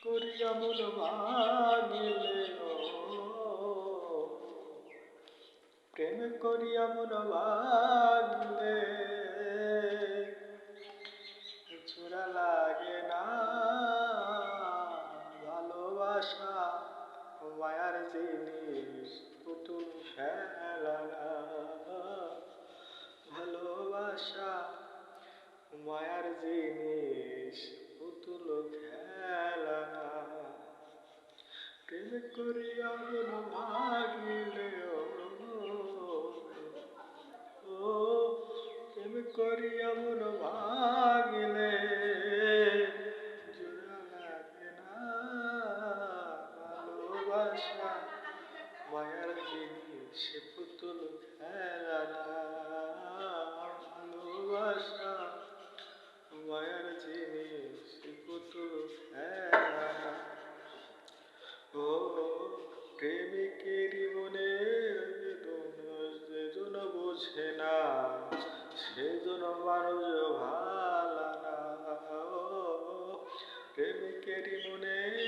করিয়া মন ভাঙিলে প্রেম করিয়া মন ভাঙিলে চোরা লাগে না ভালোবাসা মায়ার জিনিস পুতুল খেলা না ভালোবাসা মায়ার জিনিস পুতুল খেলা না প্রেম করিয়া মন ভাঙিলে ও প্রেম করিয়া মন ভাঙিলে জোড়া লাগে না ভালোবাসা মায়ার জিনিস পুতুল খেলা না ভালোবাসা মায়ার জিনিস পুতুল খেলা না ও প্রেমিকের মনের বেদনা যেজন বোঝে না সেজন মানুষ ভালা না ও প্রেমিকের মনের